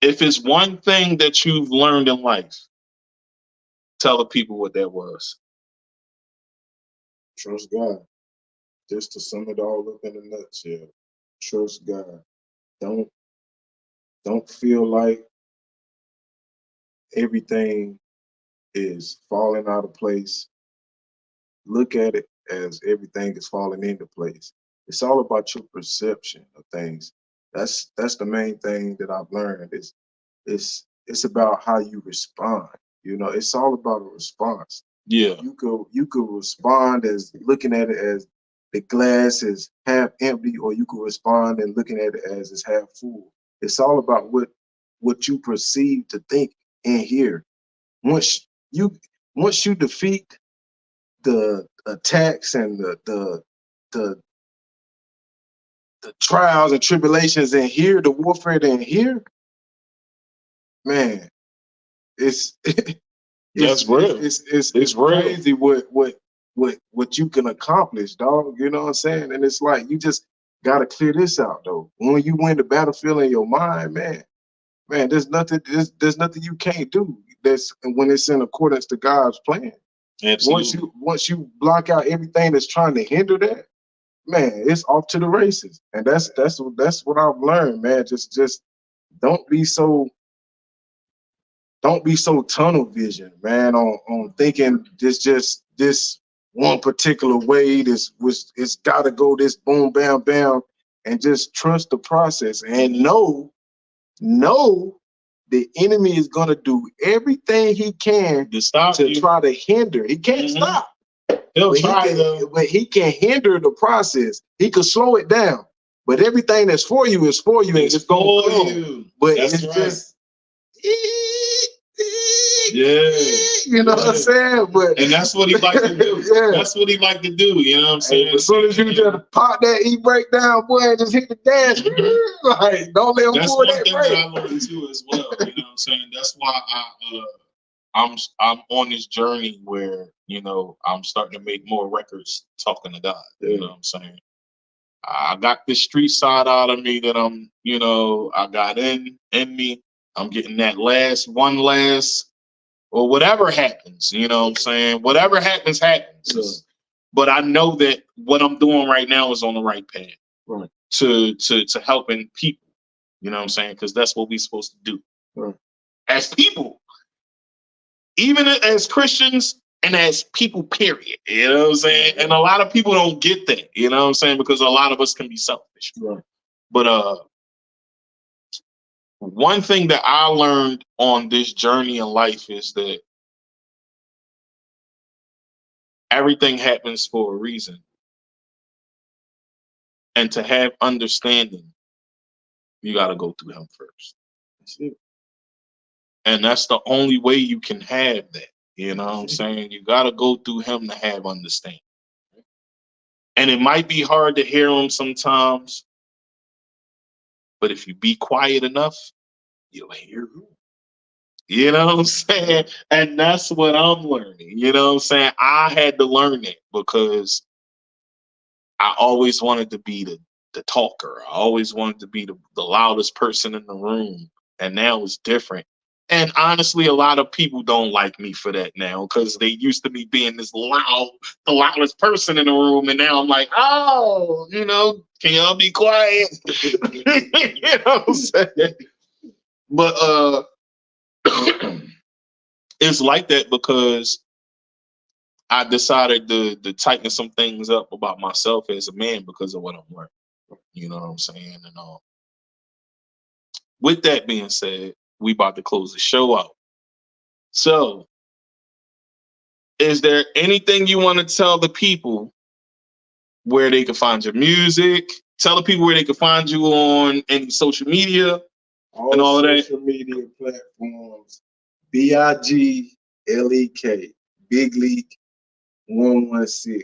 if it's one thing that you've learned in life, tell the people what that was. Trust God. Just to sum it all up in a nutshell. Trust God. Don't feel like everything is falling out of place. Look at it as everything is falling into place. It's all about your perception of things. That's the main thing that I've learned is it's about how you respond. You know, it's all about a response. Yeah. You could respond as looking at it as the glass is half empty, or you could respond and looking at it as it's half full. It's all about what you perceive to think and hear. Once you once you defeat the attacks and the the trials and tribulations in here, the warfare in here, man, it's That's real. It's real. crazy what you can accomplish, dog. You know what I'm saying? And it's like you just gotta clear this out though. When you win the battlefield in your mind, man, there's nothing you can't do. That's when it's in accordance to God's plan. Absolutely. Once you block out everything that's trying to hinder that, man, it's off to the races. And that's what I've learned, man. Just don't be so tunnel vision, man, on thinking this one particular way, it's gotta go this boom bam bam, and just trust the process and know the enemy is gonna do everything he can To stop to you. try to hinder. He can't stop. He'll try though. But he can hinder the process. He could slow it down. But everything that's for you is for you, and it's gonna for come. you. But That's it's right. just Yeah. you know what I'm saying? But And that's what he like to do. Yeah. That's what he like to do. You know what I'm saying? Hey, as soon as you just pop that e-brake down, boy, and just hit the gas, like don't let him That's pull one that thing brake. that I learned too as well. You know what I'm saying? That's why I'm on this journey where, you know, I'm starting to make more records talking to God. You know what I'm saying? I got this street side out of me that I got in me. I'm getting that last, or whatever happens, you know what I'm saying? Whatever happens. Yeah. But I know that what I'm doing right now is on the right path. Right. To helping people, you know what I'm saying? Because that's what we're supposed to do. Right. As people, even as Christians and as people, period. You know what I'm saying? And a lot of people don't get that, you know what I'm saying? Because a lot of us can be selfish. Right. But one thing that I learned on this journey in life is that everything happens for a reason. And to have understanding, you got to go through him first. That's it. And that's the only way you can have that. You know what I'm saying? You got to go through him to have understanding. And it might be hard to hear him sometimes, but if you be quiet enough, you'll hear him. You know what I'm saying? And that's what I'm learning. You know what I'm saying? I had to learn it because I always wanted to be the talker. I always wanted to be the loudest person in the room. And now it's different. And honestly, a lot of people don't like me for that now because they used to me being the loudest person in the room. And now I'm like, oh, can y'all be quiet? You know what I'm saying? But it's like that because I decided to tighten some things up about myself as a man because of what I'm learning. You know what I'm saying? And with that being said, we about to close the show out. So, is there anything you want to tell the people where they can find your music? Tell the people where they can find you on any social media and all of that. Social media platforms, BIGLEK, Big Leak 116.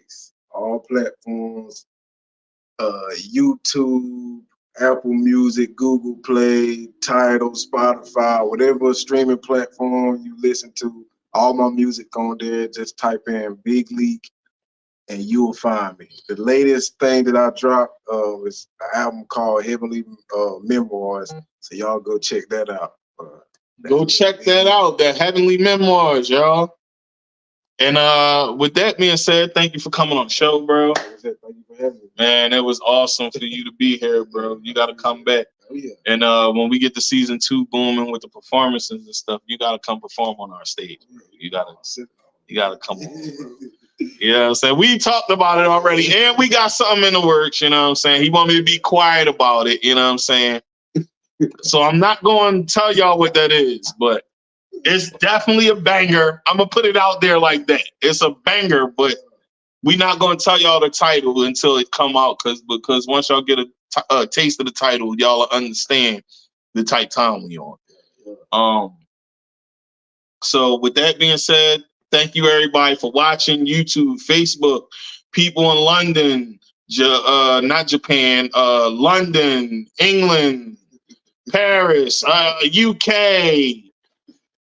All platforms, YouTube, Apple Music, Google Play, Tidal, Spotify, whatever streaming platform you listen to, all my music on there. Just type in Big Leak and you'll find me. The latest thing that I dropped is an album called Heavenly Memoirs. So y'all go check that out. Go check that out, the Heavenly Memoirs, y'all. And with that being said, thank you for coming on the show, bro. Thank you for having me. Man, it was awesome for you to be here, bro. You got to come back. Oh, yeah. And when we get to season 2 booming with the performances and stuff, you got to come perform on our stage, bro. You got to come on. You know what I'm saying? We talked about it already, and we got something in the works, you know what I'm saying? He want me to be quiet about it, you know what I'm saying? So I'm not going to tell y'all what that is, but it's definitely a banger. I'm going to put it out there like that. It's a banger, but we're not going to tell y'all the title until it come out because once y'all get a taste of the title, y'all will understand the type time we on. So with that being said, thank you everybody for watching YouTube, Facebook, people in London, not Japan, London, England, Paris, UK,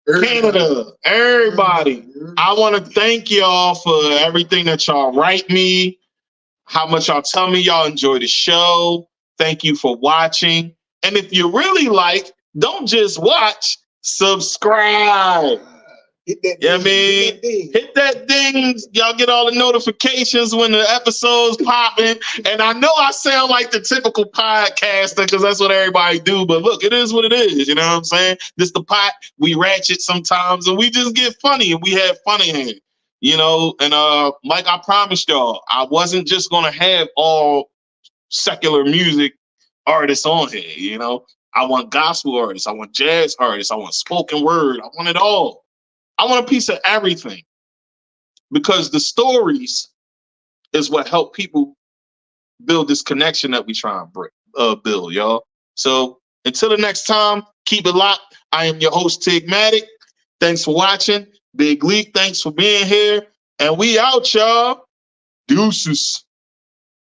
Canada, everybody. I want to thank y'all for everything that y'all write me, how much y'all tell me y'all enjoy the show. Thank you for watching. And if you really like, don't just watch, subscribe. Hit that Yeah, ding, hit that ding. Y'all get all the notifications when the episode's popping. And I know I sound like the typical podcaster because that's what everybody do. But look, it is what it is. You know what I'm saying? This the pot. We ratchet sometimes and we just get funny and we have fun in here. You know, and like I promised y'all, I wasn't just gonna have all secular music artists on here. You know, I want gospel artists, I want jazz artists, I want spoken word, I want it all. I want a piece of everything because the stories is what help people build this connection that we try and build, y'all. So until the next time, keep it locked. I am your host, Tigmatic. Thanks for watching. Big Leak, thanks for being here. And we out, y'all. Deuces.